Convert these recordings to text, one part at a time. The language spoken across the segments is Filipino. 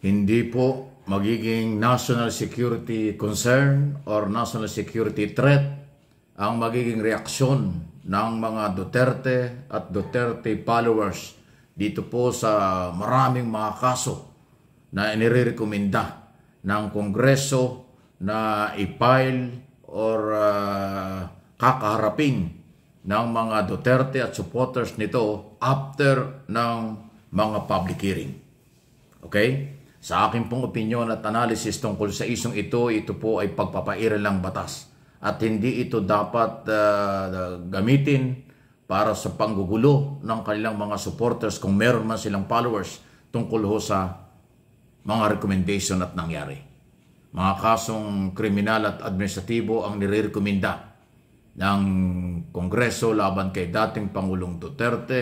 hindi po magiging national security concern or national security threat ang magiging reaksyon ng mga Duterte at Duterte followers dito po sa maraming mga kaso na inirekomenda ng Kongreso na i-file or kakaharapin ng mga Duterte at supporters nito after ng mga public hearing. Okay? Sa akin pong opinion at analysis tungkol sa isong ito po ay pagpapairal ng batas. At hindi ito dapat gamitin para sa panggugulo ng kanilang mga supporters kung meron man silang followers tungkol ho sa mga recommendation at nangyari. Mga kasong kriminal at administratibo ang nirekomenda ng Kongreso laban kay dating Pangulong Duterte,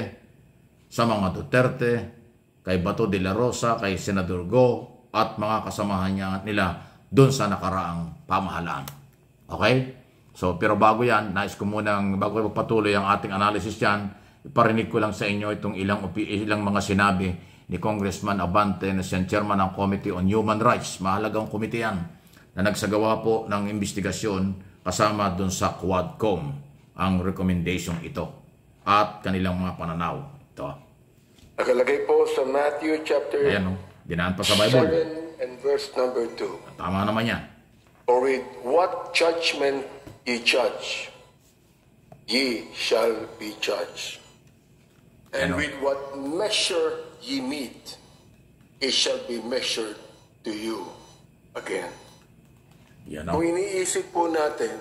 sa mga Duterte, kay Bato de la Rosa, kay Senador Go, at mga kasamahan nila doon sa nakaraang pamahalaan. Okay? So, pero bago yan, nais ko munang, bago patuloy ang ating analysis yan, iparinig ko lang sa inyo itong ilang mga sinabi ni Congressman Abante na siyang chairman ng Committee on Human Rights. Mahalagang komite yan na nagsagawa po ng investigasyon kasama doon sa Quadcom ang recommendation ito at kanilang mga pananaw. Ito. Nakalagay po sa Matthew chapter Ayan, dinaan pa sa Bible. 7 and verse number 2. Tama naman yan. For with what judgment ye judge, ye shall be judged. And with what measure ye meet, it shall be measured to you again. Yan, Kung iniisip po natin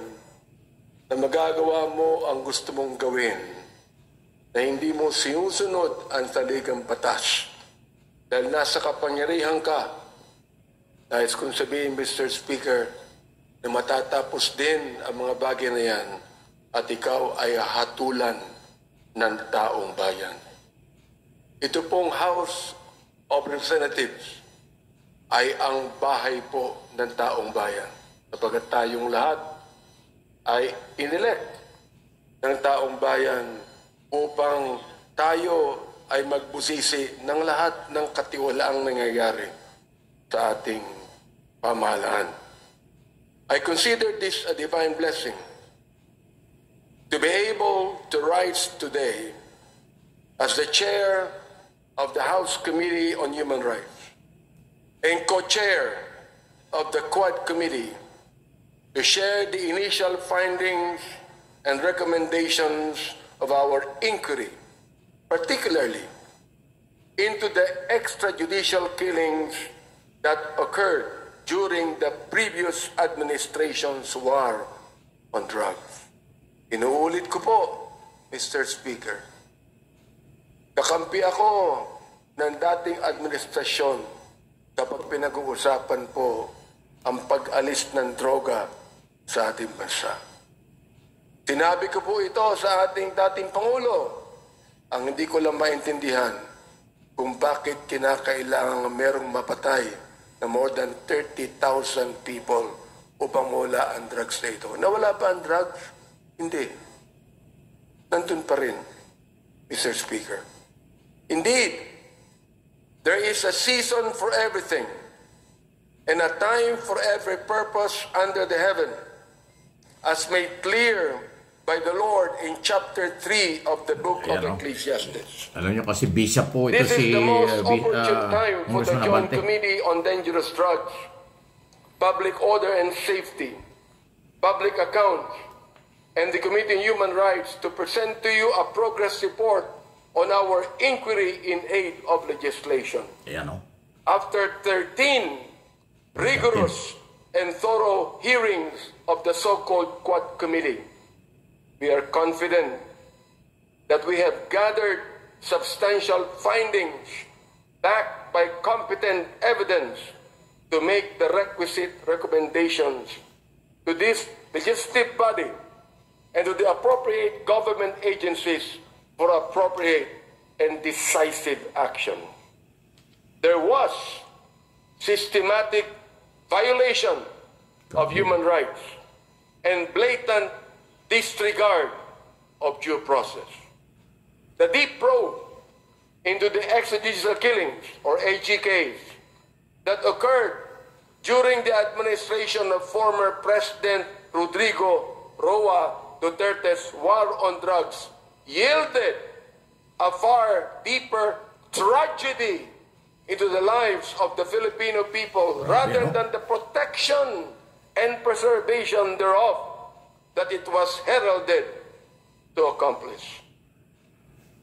na magagawa mo ang gusto mong gawin, na hindi mo sinusunod ang saligang batas, dahil nasa kapangyarihan ka, nais kong sabihin, Mr. Speaker, na matatapos din ang mga bagay na yan at ikaw ay hatulan ng taong bayan. Ito pong House of Representatives ay ang bahay po ng taong bayan. Sapagat tayong lahat ay inelect ng taong bayan upang tayo ay magbusisi ng lahat ng katiwalaang nangyayari sa ating pamahalaan. I consider this a divine blessing to be able to rise today as the chair of the House Committee on Human Rights and co-chair of the Quad Committee to share the initial findings and recommendations of our inquiry, particularly into the extrajudicial killings that occurred during the previous administration's war on drugs. Inuulit ko po, Mr. Speaker, kakampi ako ng dating administrasyon kapag pinag-uusapan po ang pag-alis ng droga sa ating bansa. Sinabi ko po ito sa ating dating Pangulo. Ang hindi ko lang maintindihan kung bakit kinakailangan merong mapatay na more than 30,000 people upang mawala ang drugs na ito. Nawala pa ang drugs? Hindi. Nandun pa rin, Mr. Speaker. Indeed, there is a season for everything and a time for every purpose under the heaven, as made clear by the Lord in chapter 3 of the book of Ecclesiastes. Alam nyo kasi bishop po ito This si is the most opportune time for the Joint Abante. Committee on Dangerous Drugs, Public Order and Safety, Public Accounts, and the Committee on Human Rights to present to you a progress report on our inquiry in aid of legislation. Ayan, no? After 13 rigorous and thorough hearings of the so-called Quad Committee, we are confident that we have gathered substantial findings backed by competent evidence to make the requisite recommendations to this legislative body and to the appropriate government agencies for appropriate and decisive action. There was systematic violation of human rights and blatant disregard of due process. The deep probe into the extrajudicial killings, or AGKs, that occurred during the administration of former President Rodrigo Roa Duterte's war on drugs yielded a far deeper tragedy into the lives of the Filipino people rather than the protection and preservation thereof that it was heralded to accomplish.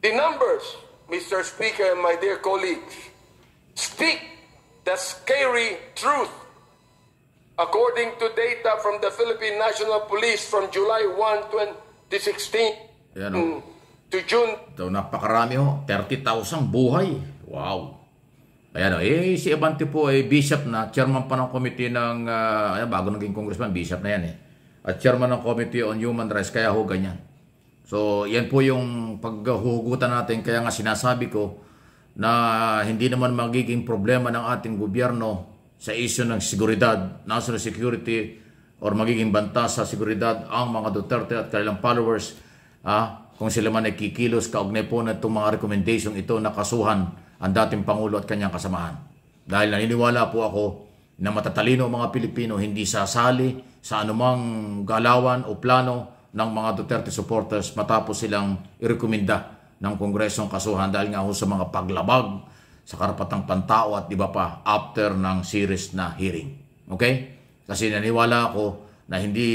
The numbers, Mr. Speaker and my dear colleagues, speak the scary truth. According to data from the Philippine National Police from July 1, 2016 to June. Ito, napakarami ho. 30,000 buhay. Wow. Ayan o. Si Abante po ay bishop na. Chairman pa ng committee ng, bago naging congressman, bishop na yan eh. At chairman ng Committee on Human Rights. Kaya ho ganyan. So, yan po yung paghuhugutan natin. Kaya nga sinasabi ko na hindi naman magiging problema ng ating gobyerno sa issue ng seguridad, national security, or magiging banta sa seguridad ang mga Duterte at kanilang followers, kung sila man ay kikilos kaugnay po na itong mga recommendation ito na kasuhan ang dating Pangulo at kanyang kasamahan. Dahil naniniwala po ako na matatalino ang mga Pilipino hindi sasali sa anumang galawan o plano ng mga Duterte supporters matapos silang irekomenda ng Kongresong kasuhan dahil nga ho sa mga paglabag sa karapatang pantao at iba pa after ng series na hearing. Okay? Kasi naniwala ako na hindi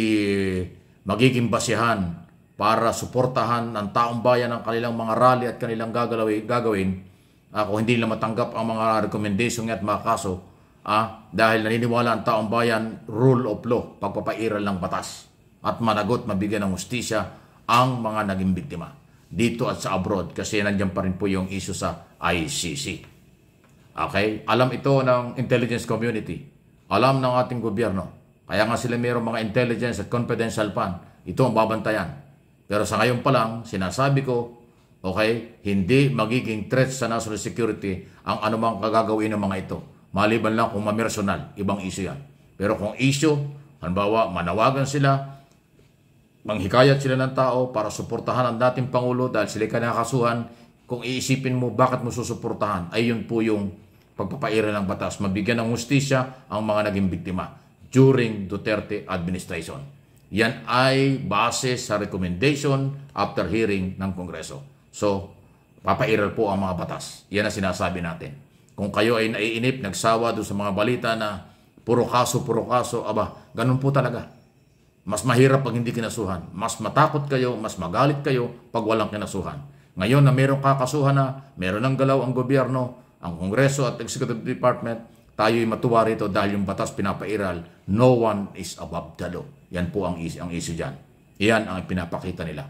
magiging basihan para suportahan ng taong bayan ng kanilang mga rally at kanilang gagawin kung hindi nila matanggap ang mga recommendation at mga kaso dahil naniniwala ang taong bayan rule of law, pagpapairal ng batas at managot, mabigyan ng hustisya ang mga naging biktima dito at sa abroad kasi nandiyan pa rin po yung issue sa ICC. Okay? Alam ito ng intelligence community. Alam ng ating gobyerno. Kaya nga sila mayroong mga intelligence at confidential fund. Ito ang babantayan. Pero sa ngayon pa lang, sinasabi ko, okay, hindi magiging threat sa national security ang anumang kagagawin ng mga ito. Maliban lang kung mamersonal, ibang issue yan. Pero kung issue, halimbawa, manawagan sila, manghikayat sila ng tao para suportahan ang dating Pangulo dahil sila kinakasuhan, kung iisipin mo bakit mo susuportahan, ay yun po yung pagpapairal ng batas, mabigyan ng hustisya ang mga naging biktima during Duterte administration. Yan ay base sa recommendation after hearing ng Kongreso. So, papairal po ang mga batas. Yan ang sinasabi natin. Kung kayo ay naiinip, nagsawa doon sa mga balita na puro kaso, ganun po talaga. Mas mahirap pag hindi kinasuhan. Mas matakot kayo, mas magalit kayo pag walang kinasuhan. Ngayon na mayroong kakasuhan na, mayroon ng galaw ang gobyerno, ang Kongreso at Executive Department, tayo'y matuwa rito dahil yung batas pinapairal, no one is above the law. Yan po ang issue dyan. Yan ang pinapakita nila.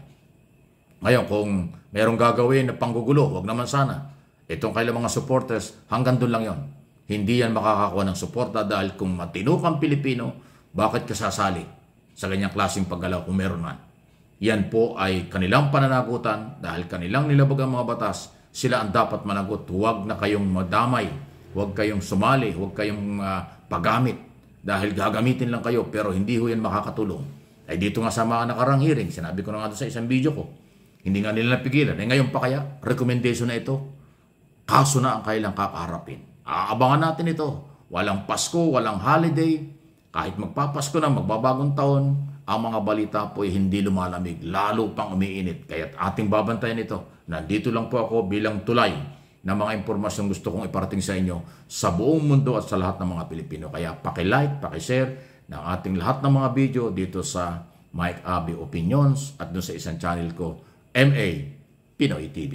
Ngayon, kung mayroong gagawin na panggugulo, wag naman sana. Itong kailang mga supporters, hanggang doon lang yon. Hindi yan makakakuha ng suporta dahil kung matino kang Pilipino, bakit ka sasali sa ganyang klaseng paggalaw kung meron man? Yan po ay kanilang pananagutan dahil kanilang nilabag ang mga batas, sila ang dapat managot. Huwag na kayong madamay, huwag kayong sumali, huwag kayong paggamit dahil gagamitin lang kayo pero hindi ho yan makakatulong. Ay dito nga sa mga nakarang hearing, sinabi ko na nga sa isang video ko, hindi nga nila napigilan. Eh ngayon pa kaya, recommendation na ito, kaso na ang kailang kakaharapin. Aabangan natin ito. Walang Pasko, walang holiday, kahit magpapasko na, magbabagong taon, ang mga balita po ay hindi lumalamig, lalo pang umiinit. Kaya ating babantayan ito. Nandito lang po ako bilang tulay ng mga impormasyong gusto kong iparating sa inyo sa buong mundo at sa lahat ng mga Pilipino. Kaya paki-like, paki-share ng ating lahat ng mga video dito sa Mike Abby Opinions at doon sa isang channel ko, MA Pinoy TV.